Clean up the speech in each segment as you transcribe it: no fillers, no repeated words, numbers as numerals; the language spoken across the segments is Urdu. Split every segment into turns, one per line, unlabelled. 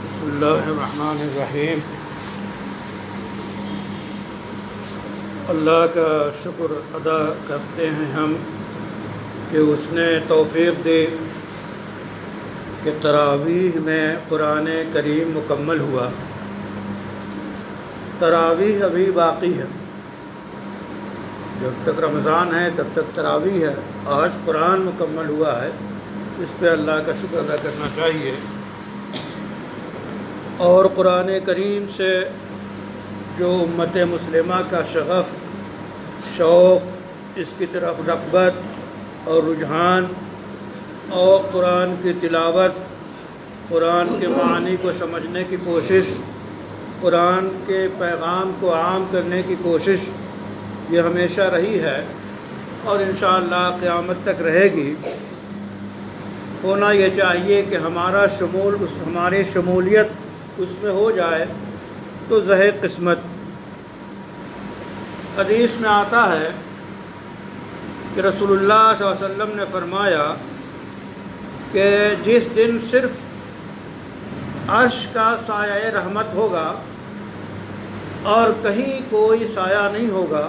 بسم اللہ الرحمن الرحیم۔ اللہ کا شکر ادا کرتے ہیں ہم کہ اس نے توفیق دی کہ تراویح میں قرآن کریم مکمل ہوا۔ تراویح ابھی باقی ہے، جب تک رمضان ہے تب تک تراویح ہے۔ آج قرآن مکمل ہوا ہے، اس پہ اللہ کا شکر ادا کرنا چاہیے۔ اور قرآن کریم سے جو امت مسلمہ کا شغف، شوق، اس کی طرف رغبت اور رجحان، اور قرآن کی تلاوت، قرآن کے معانی کو سمجھنے کی کوشش، قرآن کے پیغام کو عام کرنے کی کوشش، یہ ہمیشہ رہی ہے اور انشاءاللہ قیامت تک رہے گی۔ ہونا یہ چاہیے کہ ہماری شمولیت اس میں ہو جائے تو زہے قسمت۔ حدیث میں آتا ہے کہ رسول اللہ صلی اللہ علیہ وسلم نے فرمایا کہ جس دن صرف عرش کا سایہ رحمت ہوگا اور کہیں کوئی سایہ نہیں ہوگا،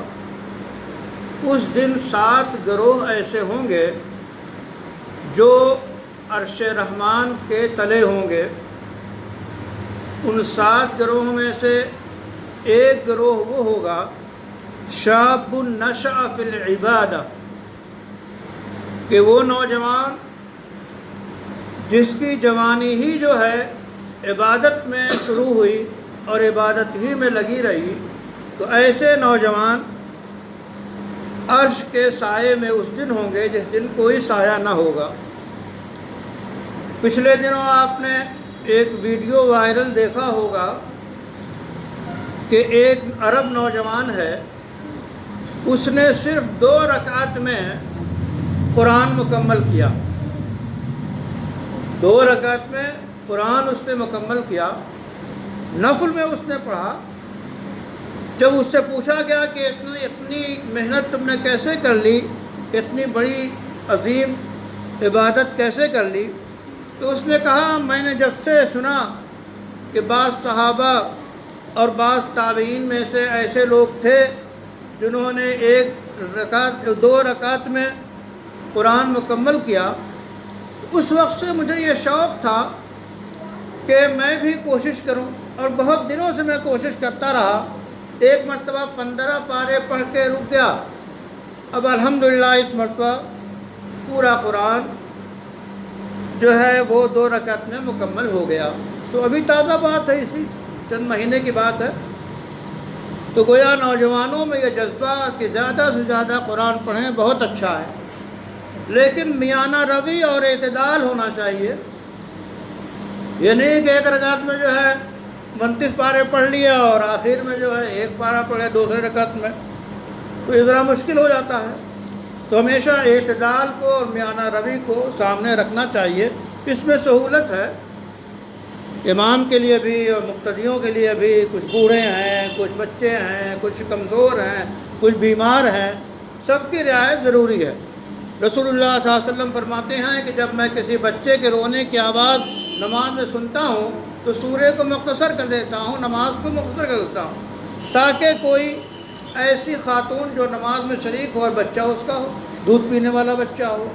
اس دن 7 گروہ ایسے ہوں گے جو عرش رحمان کے تلے ہوں گے۔ ان 7 گروہوں میں سے ایک گروہ وہ ہوگا شاب نشأ فی العبادہ، کہ وہ نوجوان جس کی جوانی ہی جو ہے عبادت میں شروع ہوئی اور عبادت ہی میں لگی رہی، تو ایسے نوجوان عرش کے سائے میں اس دن ہوں گے جس دن کوئی سایہ نہ ہوگا۔ پچھلے دنوں آپ نے ایک ویڈیو وائرل دیکھا ہوگا کہ ایک عرب نوجوان ہے، اس نے صرف 2 رکعت میں قرآن مکمل کیا۔ 2 رکعت میں قرآن اس نے مکمل کیا، نفل میں اس نے پڑھا۔ جب اس سے پوچھا گیا کہ اتنی محنت تم نے کیسے کر لی، اتنی بڑی عظیم عبادت کیسے کر لی، تو اس نے کہا میں نے جب سے سنا کہ بعض صحابہ اور بعض تابعین میں سے ایسے لوگ تھے جنہوں نے 2 رکعت میں قرآن مکمل کیا، اس وقت سے مجھے یہ شوق تھا کہ میں بھی کوشش کروں، اور بہت دنوں سے میں کوشش کرتا رہا۔ ایک مرتبہ 15 پارے پڑھ کے رک گیا، اب الحمدللہ اس مرتبہ پورا قرآن جو ہے وہ 2 رکعت میں مکمل ہو گیا۔ تو ابھی تازہ بات ہے، اسی چند مہینے کی بات ہے۔ تو گویا نوجوانوں میں یہ جذبہ کہ زیادہ سے زیادہ قرآن پڑھیں بہت اچھا ہے، لیکن میانہ روی اور اعتدال ہونا چاہیے۔ یہ نہیں کہ ایک رکعت میں جو ہے 29 پارے پڑھ لیا اور آخر میں جو ہے 1 پارہ پڑھے دوسرے رکعت میں، تو یہ ذرا مشکل ہو جاتا ہے۔ تو ہمیشہ اعتدال کو اور میانہ روی کو سامنے رکھنا چاہیے۔ اس میں سہولت ہے امام کے لیے بھی اور مقتدیوں کے لیے بھی۔ کچھ بوڑھے ہیں، کچھ بچے ہیں، کچھ کمزور ہیں، کچھ بیمار ہیں، سب کی رعایت ضروری ہے۔ رسول اللہ صلی اللہ علیہ وسلم فرماتے ہیں کہ جب میں کسی بچے کے رونے کی آواز نماز میں سنتا ہوں تو سورے کو مختصر کر دیتا ہوں، نماز کو مختصر کر دیتا ہوں، تاکہ کوئی ایسی خاتون جو نماز میں شریک ہو اور بچہ اس کا ہو، دودھ پینے والا بچہ ہو۔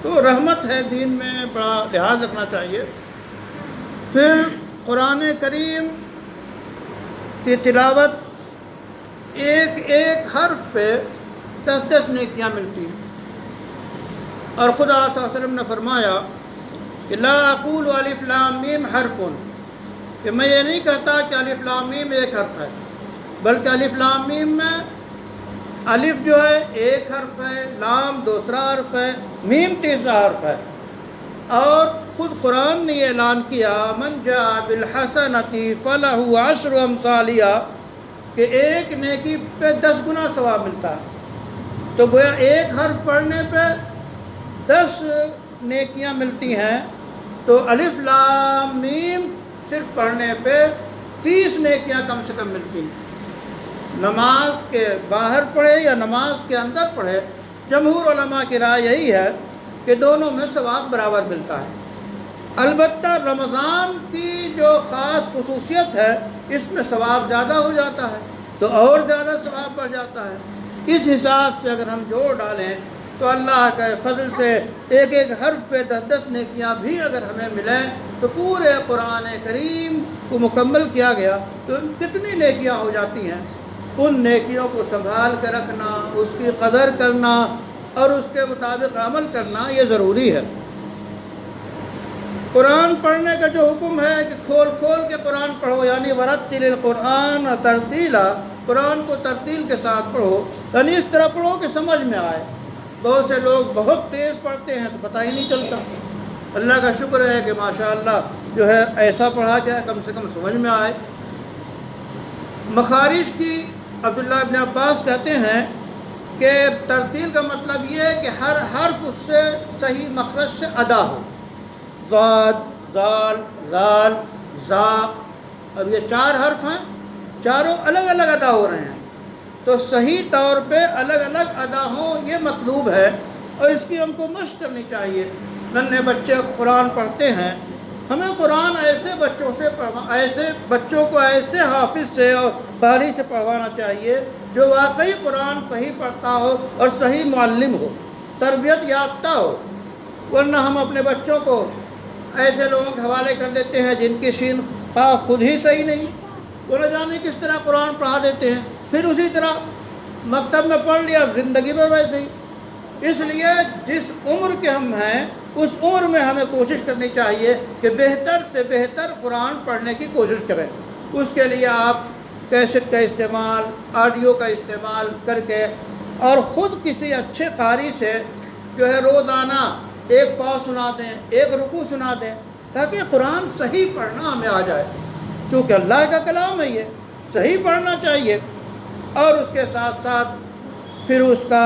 تو رحمت ہے، دین میں بڑا لحاظ رکھنا چاہیے۔ پھر قرآن کریم کی تلاوت ایک حرف پہ 10 نیکیاں ملتی ہیں، اور خدا صلی اللہ علیہ وسلم نے فرمایا کہ لا اقول الف لام میم حرف، کہ میں یہ نہیں کہتا کہ الف لام میم ایک حرف ہے، بلکہ الف لام میم میں الف جو ہے 1 حرف ہے، لام دوسرا حرف ہے، میم تیسرا حرف ہے۔ اور خود قرآن نے یہ اعلان کیا من جاء بالحسنۃ فلہ 10 امثالہا، کہ ایک نیکی پہ 10 گنا ثواب ملتا ہے۔ تو گویا 1 حرف پڑھنے پہ 10 نیکیاں ملتی ہیں، تو الف لام میم صرف پڑھنے پہ 30 نیکیاں کم سے کم ملتی ہیں۔ نماز کے باہر پڑھے یا نماز کے اندر پڑھے، جمہور علماء کی رائے یہی ہے کہ دونوں میں ثواب برابر ملتا ہے۔ البتہ رمضان کی جو خاص خصوصیت ہے اس میں ثواب زیادہ ہو جاتا ہے، تو اور زیادہ ثواب بڑھ جاتا ہے۔ اس حساب سے اگر ہم جوڑ ڈالیں تو اللہ کے فضل سے ایک ایک حرف پہ 10 نیکیاں بھی اگر ہمیں ملیں تو پورے قرآن کریم کو مکمل کیا گیا تو کتنی نیکیاں ہو جاتی ہیں۔ ان نیکیوں کو سنبھال کے رکھنا، اس کی قدر کرنا اور اس کے مطابق عمل کرنا یہ ضروری ہے۔ قرآن پڑھنے کا جو حکم ہے کہ کھول کھول کے قرآن پڑھو، یعنی ورتل القرآن ترتیلا، قرآن کو ترتیل کے ساتھ پڑھو، یعنی اس طرح پڑھو کہ سمجھ میں آئے۔ بہت سے لوگ بہت تیز پڑھتے ہیں تو پتہ ہی نہیں چلتا۔ اللہ کا شکر ہے کہ ماشاءاللہ جو ہے ایسا پڑھا گیا کم سے کم سمجھ میں آئے۔ مخارج کی عبداللہ ابن عباس کہتے ہیں کہ ترتیل کا مطلب یہ ہے کہ ہر حرف اس سے صحیح مخرج سے ادا ہو۔ ضاد، ذال، ذال، ذا، اب یہ 4 حرف ہیں، چاروں الگ الگ ادا ہو رہے ہیں، تو صحیح طور پہ الگ الگ ادا ہوں یہ مطلوب ہے، اور اس کی ہم کو مشق کرنی چاہیے۔ ننھے بچے قرآن پڑھتے ہیں، ہمیں قرآن ایسے بچوں کو ایسے حافظ سے اور قاری سے پڑھوانا چاہیے جو واقعی قرآن صحیح پڑھتا ہو اور صحیح معلم ہو، تربیت یافتہ ہو۔ ورنہ ہم اپنے بچوں کو ایسے لوگوں کے حوالے کر دیتے ہیں جن کی شین قاف خود ہی صحیح نہیں، وہ نہ جانے کس طرح قرآن پڑھا دیتے ہیں، پھر اسی طرح مکتب میں پڑھ لیا زندگی میں ویسے ہی۔ اس لیے جس عمر کے ہم ہیں اس عمر میں ہمیں کوشش کرنی چاہیے کہ بہتر سے بہتر قرآن پڑھنے کی کوشش کریں۔ اس کے لیے آپ کیسٹ کا استعمال، آڈیو کا استعمال کر کے اور خود کسی اچھے قاری سے جو ہے روزانہ ایک پاؤ سنا دیں، ایک رکوع سنا دیں، تاکہ قرآن صحیح پڑھنا ہمیں آ جائے، چونکہ اللہ کا کلام ہے، یہ صحیح پڑھنا چاہیے۔ اور اس کے ساتھ ساتھ پھر اس کا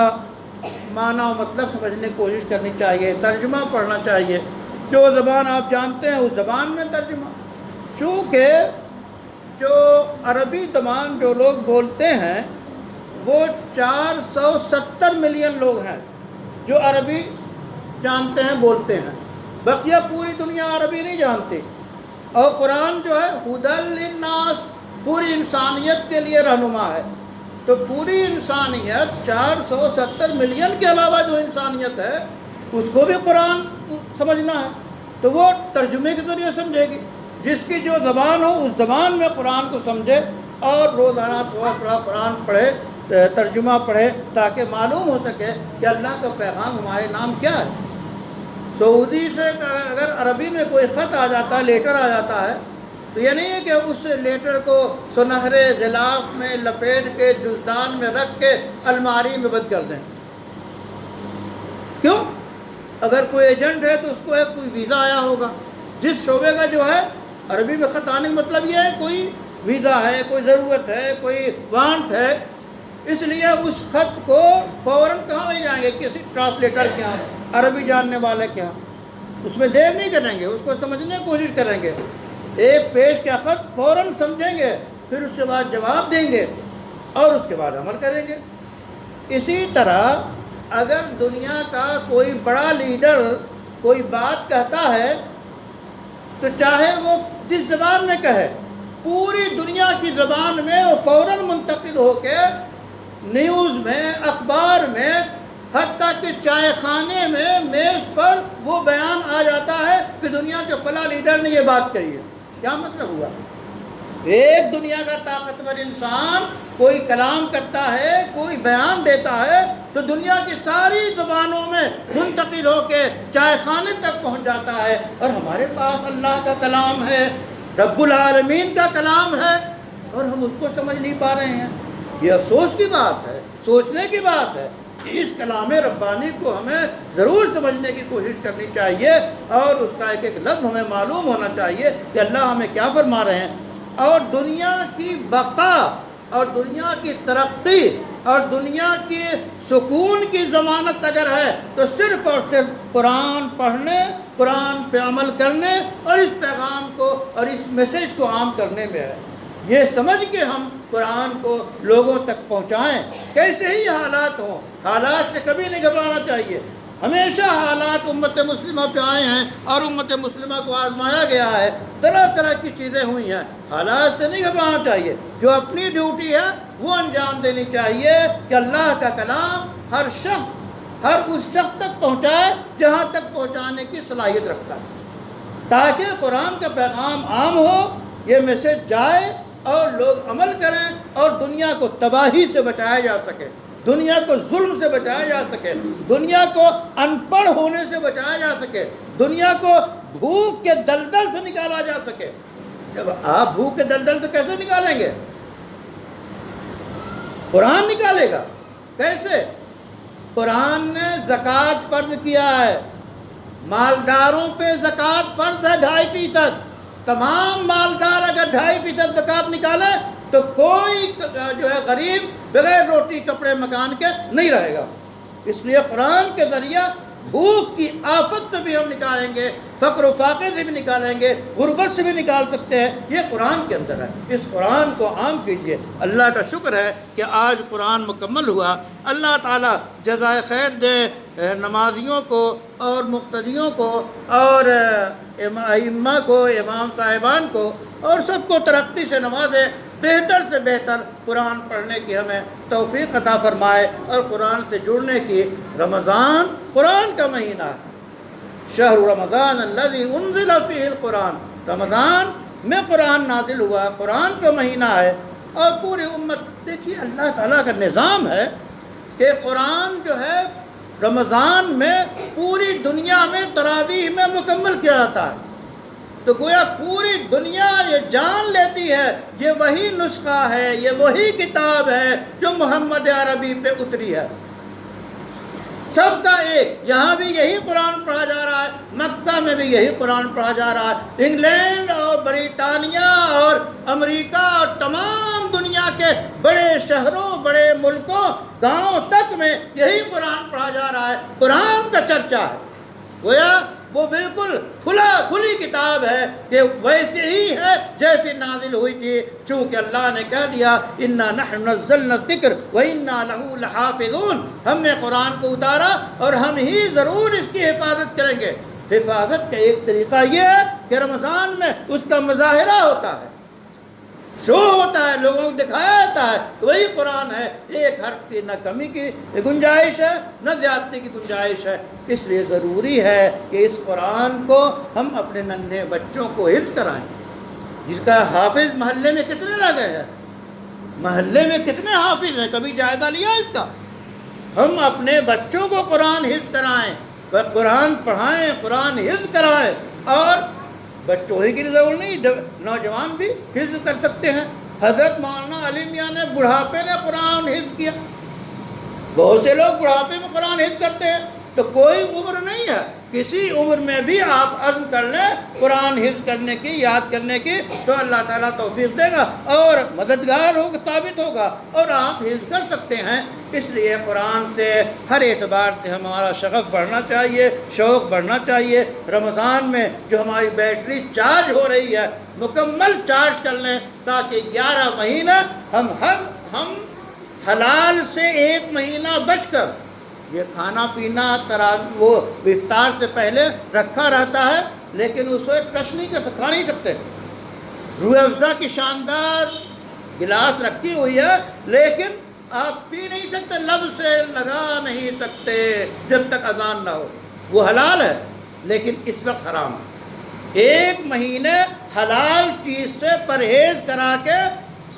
معنی و مطلب سمجھنے کی کوشش کرنی چاہیے، ترجمہ پڑھنا چاہیے، جو زبان آپ جانتے ہیں اس زبان میں ترجمہ، چونکہ جو عربی زبان جو لوگ بولتے ہیں وہ 470 ملین لوگ ہیں جو عربی جانتے ہیں، بولتے ہیں، بقیہ پوری دنیا عربی نہیں جانتی۔ اور قرآن جو ہے ہدی للناس، پوری انسانیت کے لیے رہنما ہے، تو پوری انسانیت 470 ملین کے علاوہ جو انسانیت ہے اس کو بھی قرآن سمجھنا ہے، تو وہ ترجمے کے ذریعے سمجھے گی۔ جس کی جو زبان ہو اس زبان میں قرآن کو سمجھے اور روزانہ تھوڑا تھوڑا قرآن پڑھے، ترجمہ پڑھے، تاکہ معلوم ہو سکے کہ اللہ کا پیغام ہمارے نام کیا ہے۔ سعودی سے اگر عربی میں کوئی خط آ جاتا ہے، لیٹر آ جاتا ہے، تو یہ نہیں ہے کہ اس لیٹر کو سنہرے غلاف میں لپیٹ کے جزدان میں رکھ کے الماری میں بند کر دیں۔ کیوں؟ اگر کوئی ایجنٹ ہے تو اس کو کوئی ویزا آیا ہوگا، جس شعبے کا جو ہے عربی میں خط آنے کا مطلب یہ ہے کوئی ویزا ہے، کوئی ضرورت ہے، کوئی وانٹ ہے، اس لیے اس خط کو فوراً کہاں لے جائیں گے؟ کسی ٹرانسلیٹر کے یہاں، عربی جاننے والے کے یہاں، اس میں دیر نہیں کریں گے، اس کو سمجھنے کی کوشش کریں گے، ایک پیش کا خط فوراً سمجھیں گے، پھر اس کے بعد جواب دیں گے اور اس کے بعد عمل کریں گے۔ اسی طرح اگر دنیا کا کوئی بڑا لیڈر کوئی بات کہتا ہے تو چاہے وہ جس زبان میں کہے، پوری دنیا کی زبان میں وہ فوراً منتقل ہو کے نیوز میں، اخبار میں، حتیٰ کہ چائے خانے میں میز پر وہ بیان آ جاتا ہے کہ دنیا کے فلاں لیڈر نے یہ بات کہی ہے۔ کیا مطلب ہوا؟ ایک دنیا کا طاقتور انسان کوئی کلام کرتا ہے، کوئی بیان دیتا ہے، تو دنیا کی ساری زبانوں میں منتقل ہو کے چائے خانے تک پہنچ جاتا ہے۔ اور ہمارے پاس اللہ کا کلام ہے، رب العالمین کا کلام ہے، اور ہم اس کو سمجھ نہیں پا رہے ہیں۔ یہ افسوس کی بات ہے، سوچنے کی بات ہے۔ اس کلام ربانی کو ہمیں ضرور سمجھنے کی کوشش کرنی چاہیے، اور اس کا ایک ایک لفظ ہمیں معلوم ہونا چاہیے کہ اللہ ہمیں کیا فرما رہے ہیں۔ اور دنیا کی بقا اور دنیا کی ترقی اور دنیا کی سکون کی ضمانت اگر ہے تو صرف اور صرف قرآن پڑھنے، قرآن پہ عمل کرنے اور اس پیغام کو اور اس میسیج کو عام کرنے میں ہے۔ یہ سمجھ کے ہم قرآن کو لوگوں تک پہنچائیں، کیسے ہی حالات ہوں، حالات سے کبھی نہیں گھبرانا چاہیے۔ ہمیشہ حالات امت مسلمہ پہ آئے ہیں اور امت مسلمہ کو آزمایا گیا ہے، طرح طرح کی چیزیں ہوئی ہیں۔ حالات سے نہیں گھبرانا چاہیے، جو اپنی ڈیوٹی ہے وہ انجام دینی چاہیے کہ اللہ کا کلام ہر اس شخص تک پہنچائے جہاں تک پہنچانے کی صلاحیت رکھتا ہے، تاکہ قرآن کا پیغام عام ہو، یہ میسج جائے اور لوگ عمل کریں اور دنیا کو تباہی سے بچایا جا سکے، دنیا کو ظلم سے بچایا جا سکے، دنیا کو ان پڑھ ہونے سے بچایا جا سکے، دنیا کو بھوک کے دلدل سے نکالا جا سکے۔ جب آپ بھوک کے دلدل سے کیسے نکالیں گے؟ قرآن نکالے گا۔ کیسے؟ قرآن نے زکوٰۃ فرض کیا ہے، مالداروں پہ زکوٰۃ فرض ہے 2.5%۔ تمام مالدار اگر 2.5% زکوٰۃ نکالے تو کوئی جو ہے غریب بغیر روٹی کپڑے مکان کے نہیں رہے گا۔ اس لیے قرآن کے ذریعہ بھوک کی آفت سے بھی ہم نکالیں گے، فقر و فاقے سے بھی نکالیں گے، غربت سے بھی نکال سکتے ہیں، یہ قرآن کے اندر ہے۔ اس قرآن کو عام کیجئے۔ اللہ کا شکر ہے کہ آج قرآن مکمل ہوا۔ اللہ تعالیٰ جزائے خیر دے نمازیوں کو اور مقتدیوں کو اور ائمہ کو، امام صاحبان کو اور سب کو ترقی سے نوازے، بہتر سے بہتر قرآن پڑھنے کی ہمیں توفیق عطا فرمائے اور قرآن سے جڑنے کی۔ رمضان قرآن کا مہینہ ہے، شہر رمضان الذی انزل فیہ القرآن، رمضان میں قرآن نازل ہوا، قرآن کا مہینہ ہے اور پوری امت۔ دیکھیے اللہ تعالیٰ کا نظام ہے کہ قرآن جو ہے رمضان میں پوری دنیا میں تراویح میں مکمل کیا جاتا ہے، تو گویا پوری دنیا یہ جان لیتی ہے یہ وہی نسخہ ہے، یہ وہی کتاب ہے جو محمد عربی پہ اتری ہے، سب کا ایک۔ یہاں بھی یہی قرآن پڑھا جا رہا ہے، مکہ میں بھی یہی قرآن پڑھا جا رہا ہے، انگلینڈ اور بریٹانیہ اور امریکہ اور تمام دنیا کے بڑے شہروں، بڑے ملکوں، گاؤں تک میں یہی قرآن پڑھا جا رہا ہے۔ قرآن کا چرچا ہے، گویا وہ بالکل کھلی کتاب ہے کہ ویسے ہی ہے جیسے نازل ہوئی تھی، چونکہ اللہ نے کہہ دیا اِنَّا نَحْنُ نَزَّلْنَا الذِّكْرَ وَإِنَّا لَهُ لَحَافِظُونَ، ہم نے قرآن کو اتارا اور ہم ہی ضرور اس کی حفاظت کریں گے۔ حفاظت کا ایک طریقہ یہ ہے کہ رمضان میں اس کا مظاہرہ ہوتا ہے، شو ہوتا ہے، لوگوں کو دکھایا جاتا ہے، وہی قرآن ہے، ایک حرف کی نہ کمی کی گنجائش ہے نہ زیادتی کی گنجائش ہے۔ اس لیے ضروری ہے کہ اس قرآن کو ہم اپنے ننھے بچوں کو حفظ کرائیں۔ جس کا حافظ محلے میں کتنے رہ گئے ہیں؟ محلے میں کتنے حافظ ہیں؟ کبھی جائزہ لیا اس کا؟ ہم اپنے بچوں کو قرآن حفظ کرائیں، قرآن پڑھائیں، قرآن حفظ کرائیں، اور بچوں ہی کی ضرور نہیں، نوجوان بھی حفظ کر سکتے ہیں۔ حضرت مولانا علی میاں نے بڑھاپے میں قرآن حفظ کیا، بہت سے لوگ بڑھاپے میں قرآن حفظ کرتے ہیں، تو کوئی عمر نہیں ہے، کسی عمر میں بھی آپ عزم کر لیں قرآن حفظ کرنے کی، یاد کرنے کی، تو اللہ تعالیٰ توفیق دے گا اور مددگار ہوگا، ثابت ہوگا، اور آپ حفظ کر سکتے ہیں۔ اس لیے قرآن سے ہر اعتبار سے ہمارا شغف بڑھنا چاہیے، شوق بڑھنا چاہیے۔ رمضان میں جو ہماری بیٹری چارج ہو رہی ہے مکمل چارج کر لیں، تاکہ 11 مہینہ ہم حلال سے 1 مہینہ بچ کر، یہ کھانا پینا وہ افطار سے پہلے رکھا رہتا ہے لیکن اسے ٹچ نہیں کھا نہیں سکتے۔ روح افزا کی شاندار گلاس رکھی ہوئی ہے لیکن آپ پی نہیں سکتے، لب سے لگا نہیں سکتے جب تک اذان نہ ہو۔ وہ حلال ہے لیکن اس وقت حرام ہے۔ 1 مہینے حلال چیز سے پرہیز کرا کے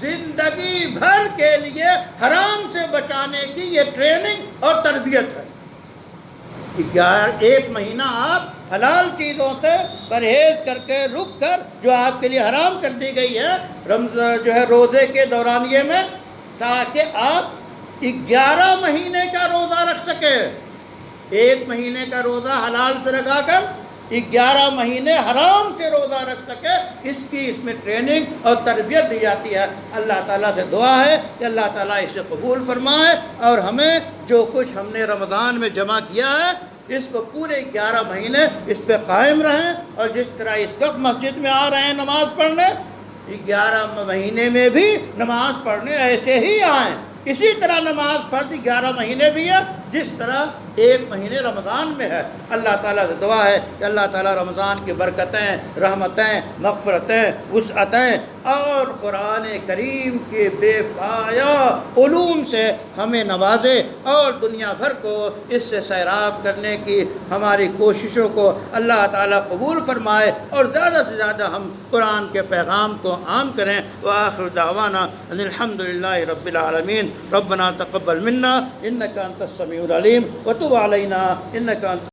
زندگی بھر کے لیے حرام سے بچانے کی یہ ٹریننگ اور تربیت ہے۔ 1 مہینہ آپ حلال چیزوں سے پرہیز کر کے رک کر، جو آپ کے لیے حرام کر دی گئی ہے جو ہے روزے کے دورانیے میں، تاکہ آپ 11 مہینے کا روزہ رکھ سکے۔ 1 مہینے کا روزہ حلال سے لگا کر 11 مہینے حرام سے روزہ رکھ سکے، اس میں ٹریننگ اور تربیت دی جاتی ہے۔ اللہ تعالیٰ سے دعا ہے کہ اللہ تعالیٰ اسے قبول فرمائے اور ہمیں جو کچھ ہم نے رمضان میں جمع کیا ہے اس کو پورے 11 مہینے اس پہ قائم رہیں، اور جس طرح اس وقت مسجد میں آ رہے ہیں نماز پڑھنے، 11 مہینے میں بھی نماز پڑھنے ایسے ہی آئیں۔ اسی طرح نماز فرض 11 مہینے بھی ہے، جس طرح ایک مہینے رمضان میں ہے۔ اللہ تعالیٰ سے دعا ہے کہ اللہ تعالیٰ رمضان کی برکتیں، رحمتیں، مغفرتیں، وسعتیں اور قرآن کریم کے بے پایہ علوم سے ہمیں نوازے، اور دنیا بھر کو اس سے سیراب کرنے کی ہماری کوششوں کو اللہ تعالیٰ قبول فرمائے، اور زیادہ سے زیادہ ہم قرآن کے پیغام کو عام کریں۔ وآخر دعوانا ان الحمد للہ رب العالمین۔ ربنا تقبل منا انک انت السمیع العلیم وتب علینا انک انت